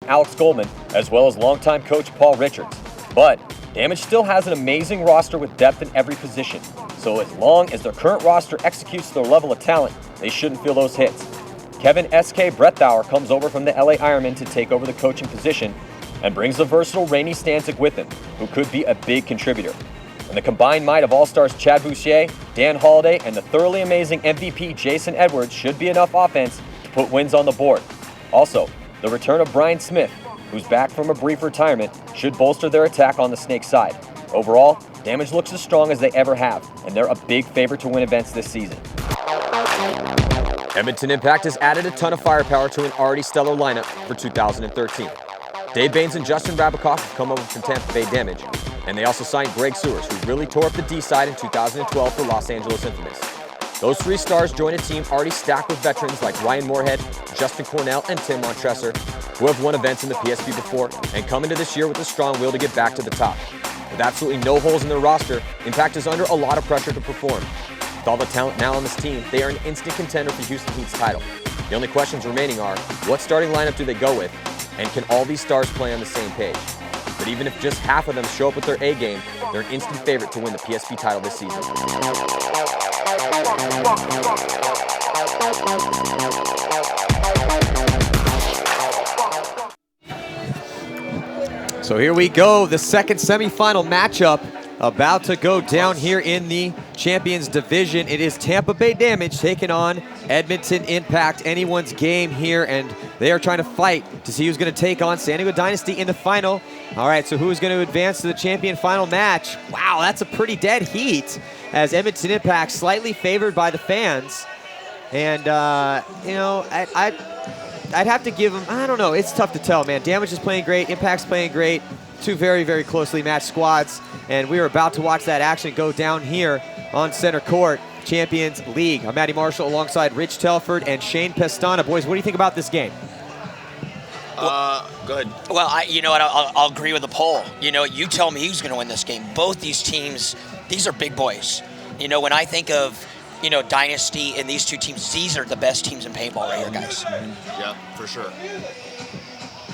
Alex Goldman, as well as longtime coach Paul Richards. But Damage still has an amazing roster with depth in every position, so as long as their current roster executes their level of talent, they shouldn't feel those hits. Kevin S.K. Brettauer comes over from the LA Ironmen to take over the coaching position and brings the versatile Rainey Stanczyk with him, who could be a big contributor. And the combined might of All-Stars Chad Boucher, Dan Holliday, and the thoroughly amazing MVP Jason Edwards should be enough offense to put wins on the board. Also, the return of Brian Smith, who's back from a brief retirement, should bolster their attack on the Snake side. Overall, Damage looks as strong as they ever have, and they're a big favorite to win events this season. Edmonton Impact has added a ton of firepower to an already stellar lineup for 2013. Dave Baines and Justin Rabakoff have come over from Tampa Bay Damage, and they also signed Greg Sewers, who really tore up the D side in 2012 for Los Angeles Infamous. Those three stars join a team already stacked with veterans like Ryan Moorhead, Justin Cornell, and Tim Montresor, who have won events in the PSP before and come into this year with a strong will to get back to the top. With absolutely no holes in their roster, Impact is under a lot of pressure to perform. With all the talent now on this team, they are an instant contender for Houston Heat's title. The only questions remaining are, what starting lineup do they go with, and can all these stars play on the same page? But even if just half of them show up with their A game, they're an instant favorite to win the PSP title this season. So here we go, the second semifinal matchup about to go down here in the Champions Division. It is Tampa Bay Damage taking on Edmonton Impact. Anyone's game here, and they are trying to fight to see who's going to take on San Diego Dynasty in the final. All right, so who's going to advance to the champion final match? Wow, that's a pretty dead heat, as Edmonton Impact slightly favored by the fans. And, you know, I'd have to give them, I don't know, it's tough to tell, man. Damage is playing great, Impact's playing great. Two very, very closely matched squads, and we are about to watch that action go down here on center court. Champions League. I'm Matty Marshall alongside Rich Telford and Shane Pestana. Boys, what do you think about this game? Go ahead. Well, you know what, I'll agree with the poll. You know, you tell me who's going to win this game. Both these teams, these are big boys. You know, when I think of, you know, Dynasty and these two teams, these are the best teams in paintball right here, guys. Yeah, for sure.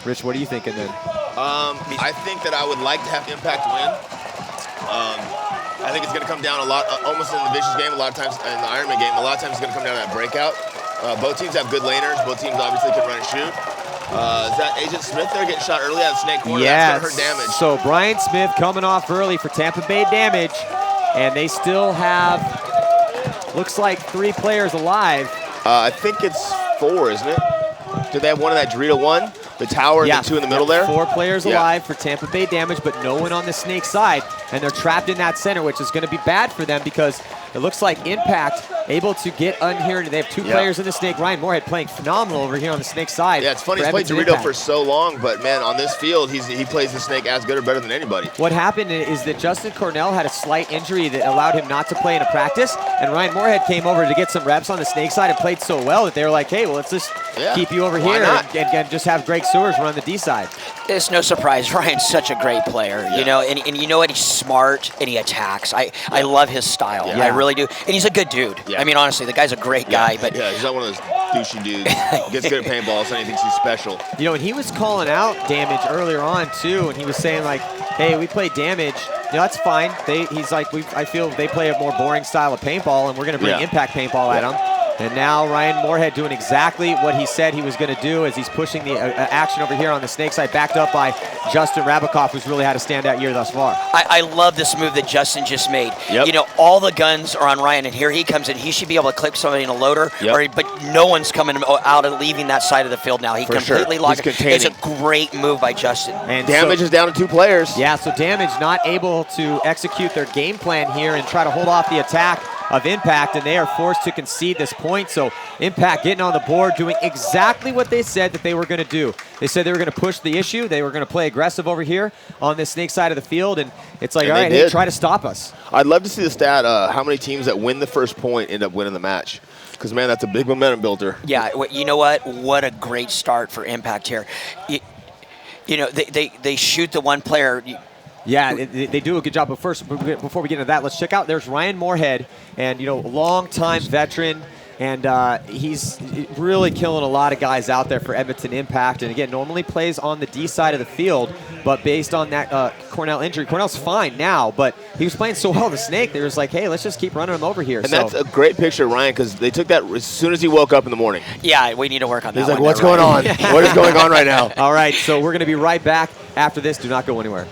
Rich, what are you thinking then? I think that I would like to have Impact win. I think it's going to come down a lot, almost in the Vicious game, a lot of times, in the Ironman game, a lot of times it's going to come down to that breakout. Both teams have good laners. Both teams obviously can run and shoot. Is that Agent Smith there getting shot early out of Snake Corner? Yes. That's going to hurt Damage. So Brian Smith coming off early for Tampa Bay Damage, and they still have, looks like 3 players alive. I think it's 4, isn't it? Do they have one of that Dorito one? The tower and the 2 in the middle there? 4 players alive for Tampa Bay Damage, but no one on the Snake side. And they're trapped in that center, which is going to be bad for them because it looks like Impact able to get on here. They have 2 players in the Snake. Ryan Moorhead playing phenomenal over here on the Snake side. Yeah, it's funny. He's played Dorito for so long, but man, on this field, he plays the Snake as good or better than anybody. What happened is that Justin Cornell had a slight injury that allowed him not to play in a practice, and Ryan Moorhead came over to get some reps on the Snake side and played so well that they were like, hey, well, let's just keep you over here and just have Greg Sewers run the D side. It's no surprise. Ryan's such a great player, you know, and you know what? He's smart and he attacks. I love his style. I really do. And he's a good dude. I mean, honestly, the guy's a great guy. But he's not one of those douchey dudes. He gets good at paintball, so he thinks he's special. You know, and he was calling out Damage earlier on, too, and he was saying, like, hey, we play Damage. You know, that's fine. He's like, I feel they play a more boring style of paintball, and we're going to bring Impact paintball at them. And now Ryan Moorhead doing exactly what he said he was going to do as he's pushing the action over here on the Snake side, backed up by Justin Rabakoff, who's really had a standout year thus far. I love this move that Justin just made. You know, all the guns are on Ryan, and here he comes in. He should be able to clip somebody in a loader, but no one's coming out and leaving that side of the field now. He completely locked it. It's a great move by Justin. And Damage is down to 2 players. Yeah, so Damage not able to execute their game plan here and try to hold off the attack of Impact, and they are forced to concede this point. So Impact getting on the board, doing exactly what they said that they were going to do. They said they were going to push the issue. They were going to play aggressive over here on this Snake side of the field, and it's like, all right, hey, try to stop us. I'd love to see the stat, how many teams that win the first point end up winning the match. Because, man, that's a big momentum builder. Yeah, you know what? What a great start for Impact here. You know, they shoot the one player. Yeah, they do a good job. But first, before we get into that, let's check out. There's Ryan Moorhead, and, you know, longtime veteran. And he's really killing a lot of guys out there for Edmonton Impact. And again, normally plays on the D side of the field, but based on that Cornell injury, Cornell's fine now, but he was playing so well the Snake, they were just like, hey, let's just keep running him over here. And that's a great picture, Ryan, because they took that as soon as he woke up in the morning. Yeah, we need to work on that. He's like, what's going on? What is going on right now? All right, so we're going to be right back after this. Do not go anywhere.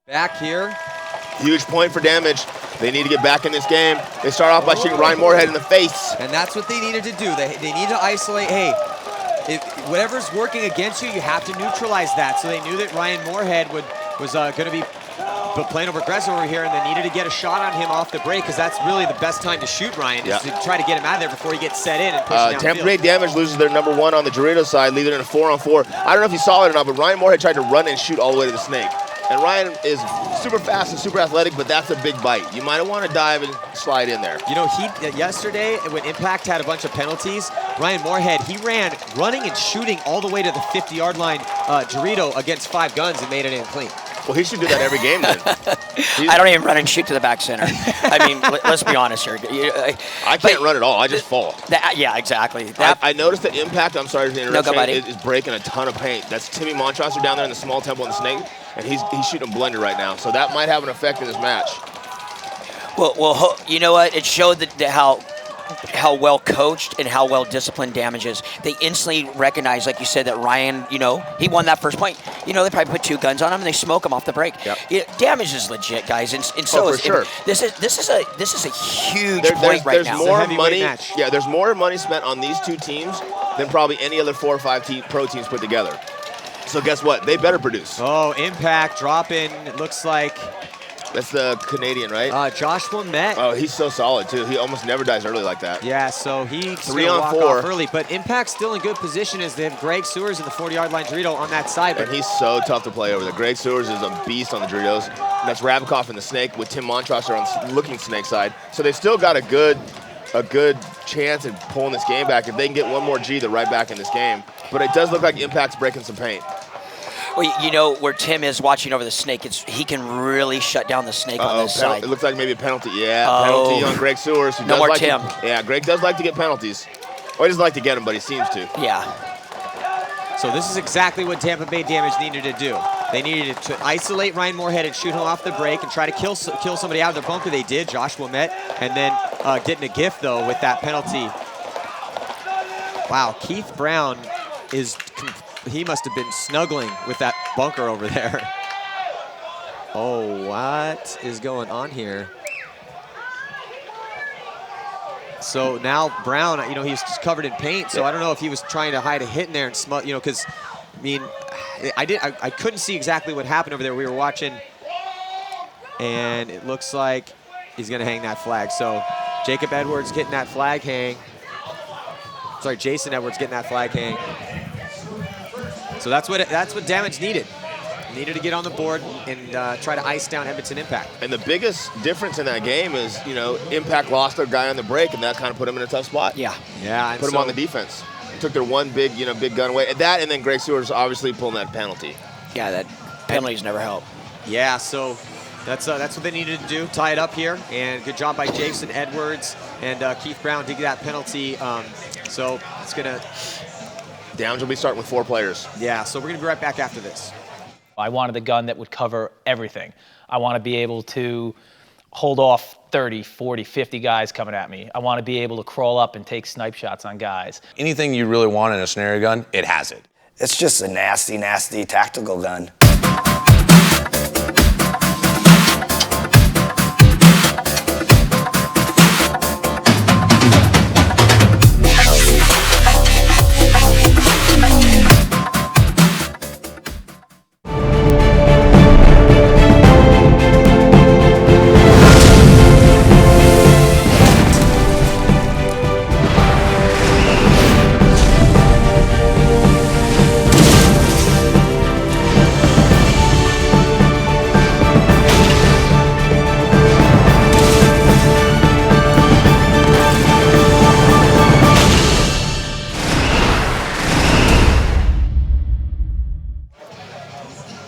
Back here. Huge point for Damage. They need to get back in this game. They start off by shooting Ryan Moorhead in the face. And that's what they needed to do. They need to isolate, hey, whatever's working against you, you have to neutralize that. So they knew that Ryan Moorhead was going to be playing over aggressive over here, and they needed to get a shot on him off the break, because that's really the best time to shoot Ryan, is to try to get him out of there before he gets set in and push downfield. Tampa Bay Damage loses their #1 on the Dorito side, leaving it in a 4-on-4. I don't know if you saw it or not, but Ryan Moorhead tried to run and shoot all the way to the Snake. And Ryan is super fast and super athletic, but that's a big bite. You might want to dive and slide in there. You know, yesterday when Impact had a bunch of penalties, Ryan Moorhead, he ran running and shooting all the way to the 50-yard line Dorito against 5 guns and made it in clean. Well, he should do that every game then. I don't even run and shoot to the back center. I mean, let's be honest here. I can't run at all. I just fall. Yeah, exactly. I noticed that Impact, I'm sorry to interrupt, no, is breaking a ton of paint. That's Timmy Montrosser down there in the small temple in the Snake, and he's shooting a blender right now. So that might have an effect in this match. Well, you know what? It showed how well coached and how well disciplined Damage is. They instantly recognize, like you said, that Ryan, you know, he won that first point. You know, they probably put 2 guns on him and they smoke him off the break. Yep. Damage is legit, guys, and so is sure. This is a huge point right now. There's more money. Yeah, there's more money spent on these 2 teams than probably any other 4 or 5 pro teams put together. So guess what? They better produce. Oh, Impact dropping. It looks like. That's the Canadian, right? Joshua Met. Oh, he's so solid, too. He almost never dies early like that. Yeah, so he's 3 on 4 off early. But Impact's still in good position as they have Greg Sewers in the 40-yard line Dorito on that side. And he's so tough to play over there. Greg Sewers is a beast on the Doritos. And that's Rabikoff in the Snake with Tim Montrosser on looking Snake side. So they've still got a good chance at pulling this game back. If they can get one more G, they're right back in this game. But it does look like Impact's breaking some paint. Well, you know, where Tim is watching over the Snake, he can really shut down the Snake on this side. It looks like maybe a penalty. Yeah, penalty on Greg Sewers. No more Tim. Yeah, Greg does like to get penalties. Well, he doesn't like to get them, but he seems to. Yeah. So this is exactly what Tampa Bay Damage needed to do. They needed to isolate Ryan Moorhead and shoot him off the break and try to kill somebody out of their bunker. They did, Joshua Met, and then getting a gift, though, with that penalty. Wow, Keith Brown he must have been snuggling with that bunker over there. Oh, what is going on here? So now Brown, you know, he's just covered in paint, so I don't know if he was trying to hide a hit in there and smell, you know, because, I mean, I couldn't see exactly what happened over there. We were watching, and it looks like he's going to hang that flag. So Jacob Edwards getting that flag hang. Sorry, Jason Edwards getting that flag hang. So that's what Damage needed. Needed to get on the board and try to ice down Edmonton Impact. And the biggest difference in that game is, you know, Impact lost their guy on the break, and that kind of put them in a tough spot. Yeah. Yeah. Put them on the defense. Took their one big gun away. That, and then Greg Sewers obviously pulling that penalty. Yeah, that penalties never help. Yeah, so that's what they needed to do, tie it up here. And good job by Jason Edwards and Keith Brown to get that penalty. So it's going to... Downs will be starting with 4 players. Yeah, so we're going to be right back after this. I wanted a gun that would cover everything. I want to be able to hold off 30, 40, 50 guys coming at me. I want to be able to crawl up and take snipe shots on guys. Anything you really want in a scenario gun, it has it. It's just a nasty, nasty tactical gun.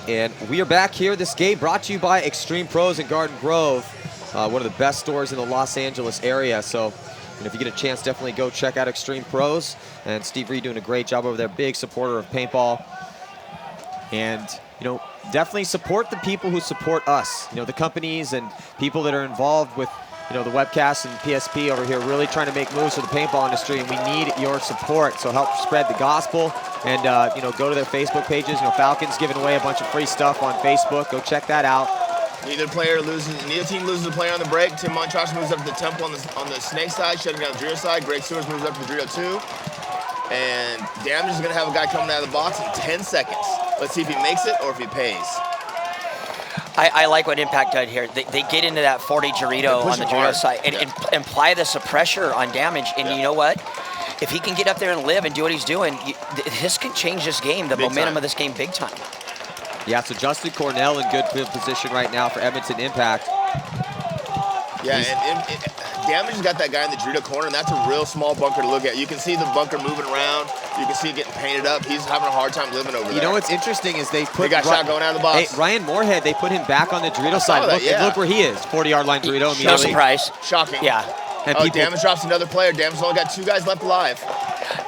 And we are back here. This game brought to you by Extreme Pros in Garden Grove, one of the best stores in the Los Angeles area. So if you get a chance, definitely go check out Extreme Pros. And Steve Reed doing a great job over there, big supporter of paintball. And, definitely support the people who support us. The companies and people that are involved with, the webcast and PSP over here really trying to make moves for the paintball industry, and we need your support. So help spread the gospel and, go to their Facebook pages. Falcons giving away a bunch of free stuff on Facebook. Go check that out. Neither team loses a player on the break. Tim Montross moves up to the Temple on the snake side, shutting down the Dorito side. Greg Sewers moves up to the Dorito 2. And Damage is going to have a guy coming out of the box in 10 seconds. Let's see if he makes it or if he pays. I like what Impact did here. They get into that 40 Dorito on the Dorito side and apply the suppressor on Damage. And you know what? If he can get up there and live and do what he's doing, this can change this game, the momentum of this game big time. Yeah, so Justin Cornell in good position right now for Edmonton Impact. Yeah, and Damage has got that guy in the Dorito corner, and that's a real small bunker to look at. You can see the bunker moving around. You can see it getting painted up. He's having a hard time living over there. You know what's interesting is they got shot going out of the box. Hey, Ryan Moorhead, they put him back on the Dorito side. Look where he is, 40-yard line Dorito immediately. No surprise. Shocking. Yeah. And Damage drops another player. Damage only got 2 guys left alive.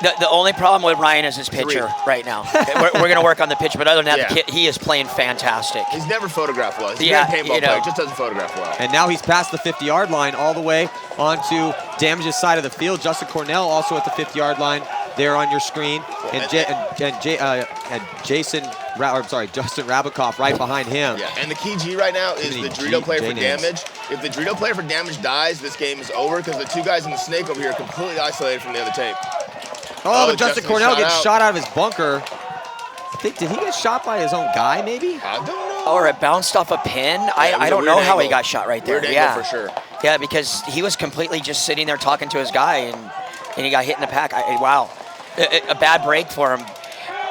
The only problem with Ryan is his pitcher right now. We're going to work on the pitch, but other than that, the kid, he is playing fantastic. He's never photographed well. He's a great paintball player, just doesn't photograph well. And now he's past the 50-yard line all the way onto Damage's side of the field. Justin Cornell also at the 50-yard line there on your screen. And Justin Rabikoff right behind him. Yeah, and the key G right now is the Dorito player for Damage. If the Dorito player for Damage dies, this game is over because the 2 guys in the snake over here are completely isolated from the other tape. Oh, but Justin Cornell gets shot out of his bunker. Did he get shot by his own guy, maybe? I don't know. Or it bounced off a pin. I don't know how he got shot right there. Weird angle for sure. Yeah, because he was completely just sitting there talking to his guy, and he got hit in the pack. Wow. A bad break for him.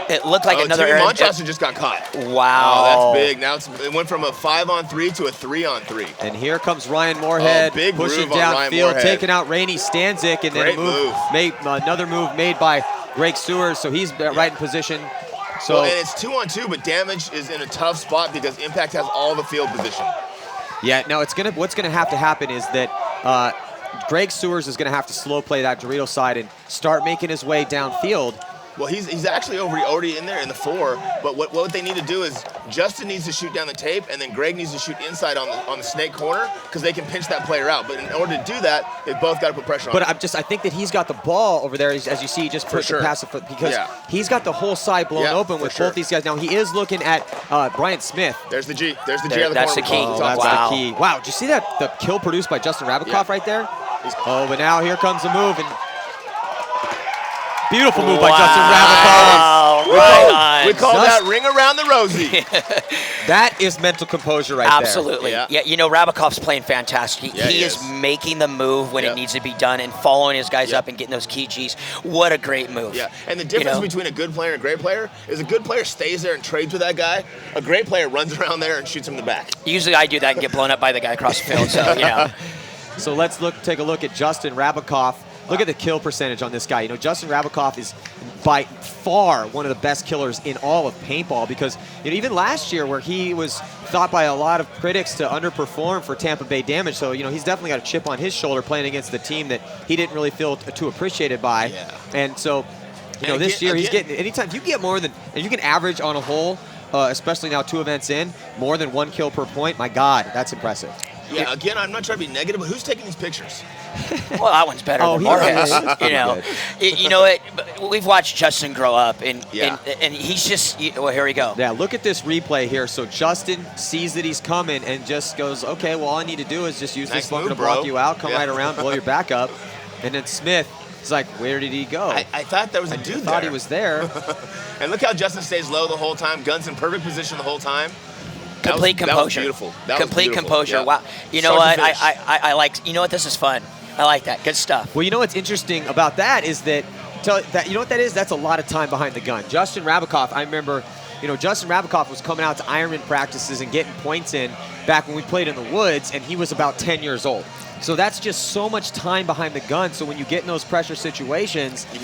It looked like another Timmy Montross just got caught. Wow. Oh, that's big. Now it went from a 5-on-3 to a 3-on-3. And here comes Ryan Moorhead big pushing move on Ryan downfield, Moorhead. taking out Rainey Stanzik, and then another move made by Greg Sewers, so he's right in position. So and it's 2-on-2, but Damage is in a tough spot because Impact has all the field position. Yeah, now what's gonna have to happen is that Greg Sewers is gonna have to slow play that Dorito side and start making his way downfield. Well, he's actually already in there in the 4, but what they need to do is Justin needs to shoot down the tape, and then Greg needs to shoot inside on the snake corner because they can pinch that player out. But in order to do that, they both got to put pressure on him. But I think that he's got the ball over there, as you see, he just put the pass because he's got the whole side blown open with both these guys. Now he is looking at Brian Smith. There's the G. There's the G on the corner. That's the key. That's the key. Wow, did you see that? The kill produced by Justin Rabikoff right there? But now here comes the move, and beautiful move by Justin Rabikoff. We call that ring around the rosy. That is mental composure right Absolutely. there. Yeah, Rabikoff's playing fantastic. He is making the move when it needs to be done and following his guys up and getting those key Gs. What a great move. Yeah, and the difference between a good player and a great player is a good player stays there and trades with that guy. A great player runs around there and shoots him in the back. Usually I do that and get blown up by the guy across the field, so, So let's take a look at Justin Rabikoff. Look at the kill percentage on this guy. Justin Rabikoff is by far one of the best killers in all of paintball because even last year where he was thought by a lot of critics to underperform for Tampa Bay Damage, so he's definitely got a chip on his shoulder playing against the team that he didn't really feel too appreciated by. Yeah. And so this year he's getting, anytime you get more than, and you can average on a whole, especially now 2 events in, more than 1 kill per point, my God, that's impressive. Yeah, again, I'm not trying to be negative, but who's taking these pictures? Well, that one's better than Marcus. You know what? We've watched Justin grow up, and he's just. Well, here we go. Yeah, look at this replay here. So Justin sees that he's coming and just goes, okay, well, all I need to do is just use this bunker to block you out, come right around, blow your back up. And then Smith is like, where did he go? I thought there was a dude there. I thought he was there. And look how Justin stays low the whole time. Guns in perfect position the whole time. Complete composure. That was beautiful. Complete composure. Yeah. Wow. You know what? I like. You know what? This is fun. I like that. Good stuff. Well, you know what's interesting about that is that, you know what that is? That's a lot of time behind the gun. Justin Rabikoff, I remember, Justin Rabikoff was coming out to Ironman practices and getting points in back when we played in the woods, and he was about 10 years old. So that's just so much time behind the gun. So when you get in those pressure situations, you've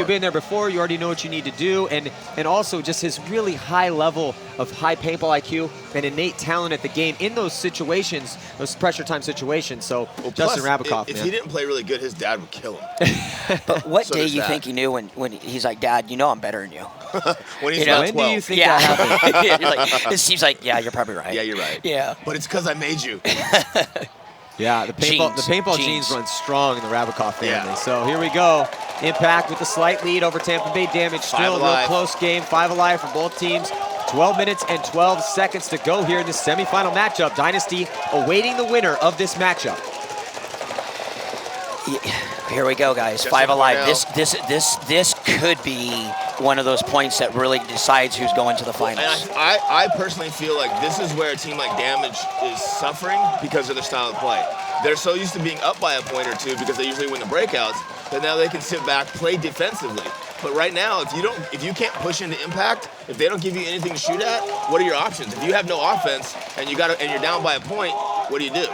been there before. You already know what you need to do, and also just his really high level of high paintball IQ and innate talent at the game in those situations, those pressure time situations. So Justin Rabikoff, if he didn't play really good, his dad would kill him. But what day you think he knew when he's like, Dad, I'm better than you? When he's about 12. When do you think that happened? You're like, it seems like, yeah, you're probably right. Yeah, you're right. Yeah. But it's because I made you. Yeah, the paintball genes run strong in the Rabikoff family. Yeah. So here we go. Impact with a slight lead over Tampa Bay Damage. Still a real close game. 5 alive for both teams. 12 minutes and 12 seconds to go here in this semifinal matchup. Dynasty awaiting the winner of this matchup. Here we go, guys. Justin 5 alive. Cornell. This could be one of those points that really decides who's going to the finals. And I personally feel like this is where a team like Damage is suffering because of their style of play. They're so used to being up by a point or two because they usually win the breakouts that now they can sit back, play defensively. But right now, if you can't push into impact, if they don't give you anything to shoot at, what are your options? If you have no offense and you're down by a point, what do you do?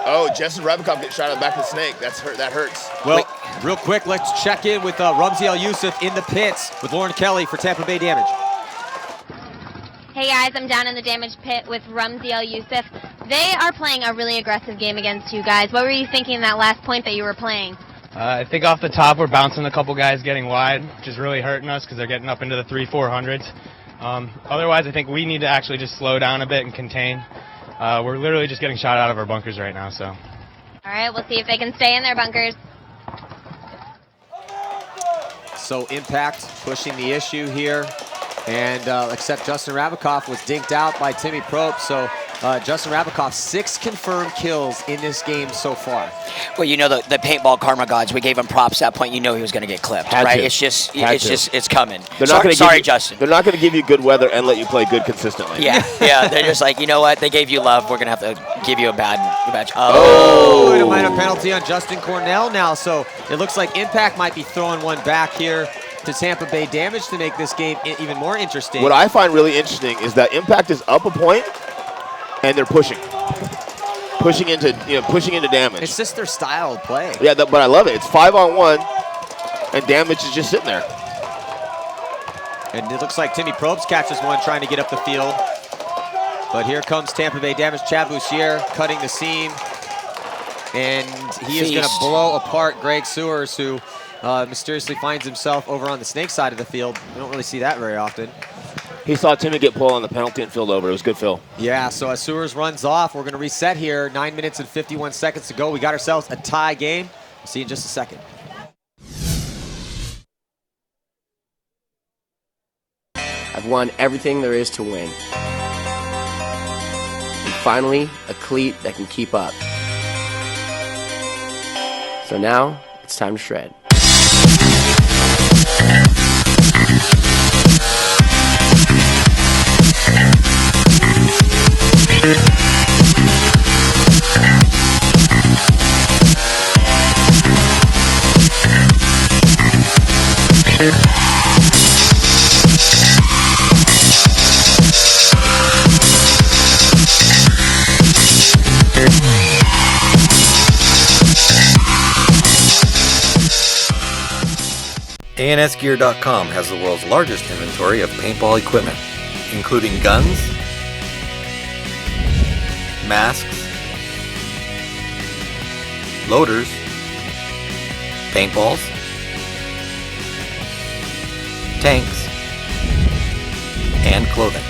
Oh, Justin Rabikoff gets shot at the back of the snake. That hurts. Well, real quick, let's check in with Rumsey Al-Yusuf in the pits with Lauren Kelly for Tampa Bay Damage. Hey guys, I'm down in the Damage pit with Rumsey Al-Yusuf. They are playing a really aggressive game against you guys. What were you thinking in that last point that you were playing? I think off the top we're bouncing a couple guys getting wide, which is really hurting us because they're getting up into the 300-400s. Otherwise, I think we need to actually just slow down a bit and contain. We're literally just getting shot out of our bunkers right now, so. All right, we'll see if they can stay in their bunkers. So Impact pushing the issue here, and except Justin Rabikoff was dinked out by Timmy Prope, so Justin Rabikoff 6 confirmed kills in this game so far. Well, the paintball karma gods, we gave him props at that point. He was going to get clipped, right? It's coming. Sorry, Justin. They're not going to give you good weather and let you play good consistently. Yeah. They're just like, you know what? They gave you love. We're going to have to give you a bad match. Oh, and a minor penalty on Justin Cornell now. So it looks like Impact might be throwing one back here to Tampa Bay Damage to make this game even more interesting. What I find really interesting is that Impact is up a point, and they're pushing into Damage. It's just their style of play. Yeah, but I love it. It's 5-on-1, and Damage is just sitting there. And it looks like Timmy Probst catches one trying to get up the field. But here comes Tampa Bay Damage. Chad Boussier cutting the seam, and he is going to blow apart Greg Sewers, who mysteriously finds himself over on the snake side of the field. We don't really see that very often. He saw Timmy get pulled on the penalty and filled over. It was good fill. Yeah, so as Sewers runs off, we're going to reset here. 9 minutes and 51 seconds to go. We got ourselves a tie game. We'll see you in just a second. I've won everything there is to win. And finally, a cleat that can keep up. So now, it's time to shred. ANSgear.com has the world's largest inventory of paintball equipment, including guns, masks, loaders, paintballs, tanks, and clothing.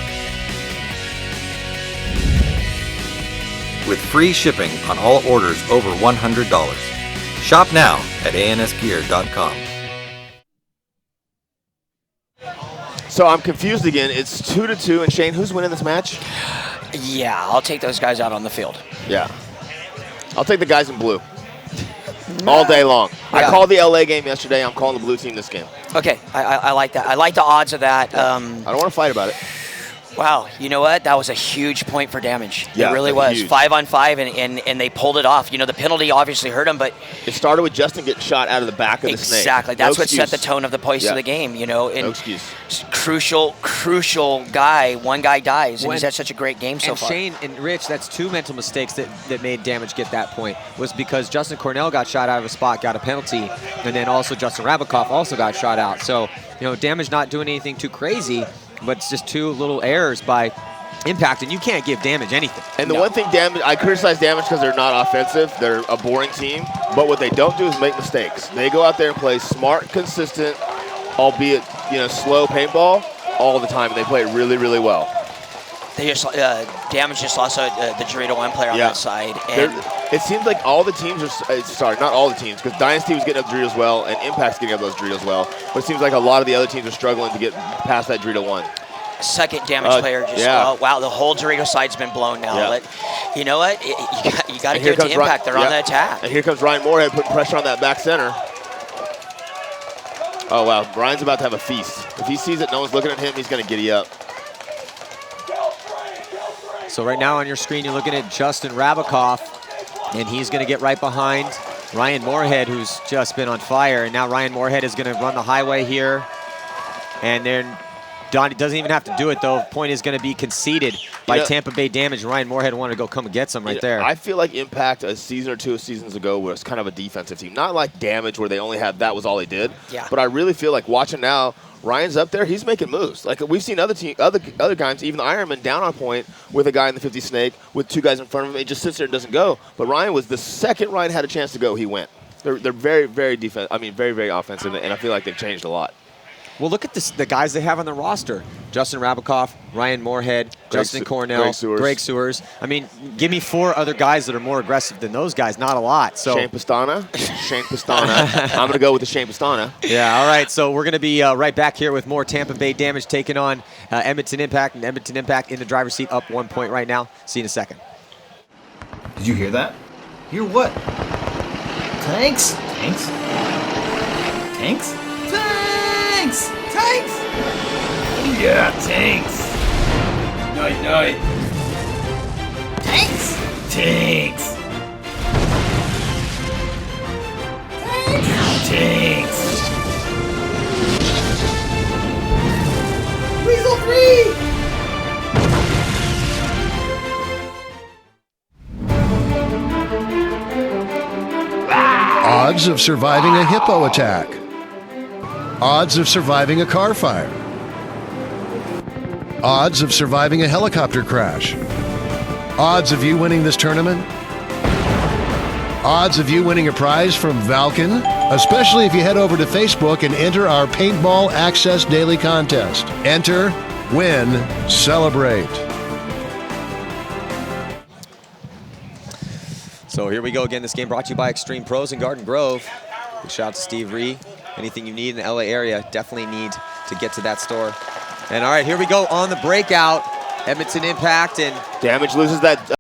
with free shipping on all orders over $100. Shop now at ansgear.com. So I'm confused again. It's 2-2, and Shane, who's winning this match? Yeah, I'll take those guys out on the field. Yeah. I'll take the guys in blue. All day long. Yeah. I called the LA game yesterday. I'm calling the blue team this game. Okay, I like that. I like the odds of that. I don't want to fight about it. Wow, you know what? That was a huge point for damage. Yeah, it really was. huge. 5-on-5, and they pulled it off. You know, the penalty obviously hurt him, but it started with Justin getting shot out of the back of the snake. Exactly. That's what set the tone of the pace of the game. You know, and no excuse. Crucial guy. One guy dies, and he's had such a great game so far. Shane and Rich, that's two mental mistakes that made damage get that point. Was because Justin Cornell got shot out of a spot, got a penalty, and then also Justin Rabikoff also got shot out. So, you know, damage not doing anything too crazy, but it's just two little errors by Impact, and you can't give damage anything. And the one thing I criticize damage because they're not offensive. They're a boring team. But what they don't do is make mistakes. They go out there and play smart, consistent, albeit slow paintball all the time, and they play it really, really well. They just damage just lost the Dorito 1 player on that side. And it seems like all the teams are sorry, not all the teams, because Dynasty was getting up Doritos well, and Impact's getting up those Doritos well. But it seems like a lot of the other teams are struggling to get past that Dorito 1. Second damage player just wow, the whole Dorito side's been blown now. You know what? You got to give it to Impact. They're on the attack. And here comes Ryan Moorhead putting pressure on that back center. Oh wow, Ryan's about to have a feast. If he sees it, no one's looking at him, he's going to giddy up. So right now on your screen, you're looking at Justin Rabikoff, and he's going to get right behind Ryan Moorhead, who's just been on fire. And now Ryan Moorhead is going to run the highway here, and then Donnie doesn't even have to do it, though. Point is going to be conceded by Tampa Bay Damage. Ryan Moorhead wanted to go come and get some right there. I feel like Impact a season or two seasons ago was kind of a defensive team. Not like Damage where they only had that was all they did. Yeah. But I really feel like watching now, Ryan's up there. He's making moves. Like we've seen other guys, even the Ironman down on point with a guy in the 50 snake with two guys in front of him. He just sits there and doesn't go. But Ryan was the second Ryan had a chance to go, he went. They're very, very defensive. I mean, very, very offensive, and I feel like they've changed a lot. Well, look at the guys they have on the roster. Justin Rabikoff, Ryan Moorhead, Justin Cornell, Greg Sewers. I mean, give me four other guys that are more aggressive than those guys. Not a lot. So Shane Pastana. I'm going to go with the Shane Pastana. Yeah, all right. So we're going to be right back here with more Tampa Bay Damage taking on Edmonton Impact. And Edmonton Impact in the driver's seat up 1 point right now. See you in a second. Did you hear that? Hear what? Tanks? Tanks? Tanks? Tanks! Tanks! Oh yeah, tanks! Night, night! Tanks! Tanks! Tanks! Tanks! Weasel free! Odds of surviving a hippo attack. Odds of surviving a car fire. Odds of surviving a helicopter crash. Odds of you winning this tournament. Odds of you winning a prize from Valken, especially if you head over to Facebook and enter our Paintball Access Daily Contest. Enter, win, celebrate. So here we go again. This game brought to you by Extreme Pros in Garden Grove. Big shout out to Steve Ree. Anything you need in the LA area, definitely need to get to that store. And all right, here we go on the breakout. Edmonton Impact and Damage loses that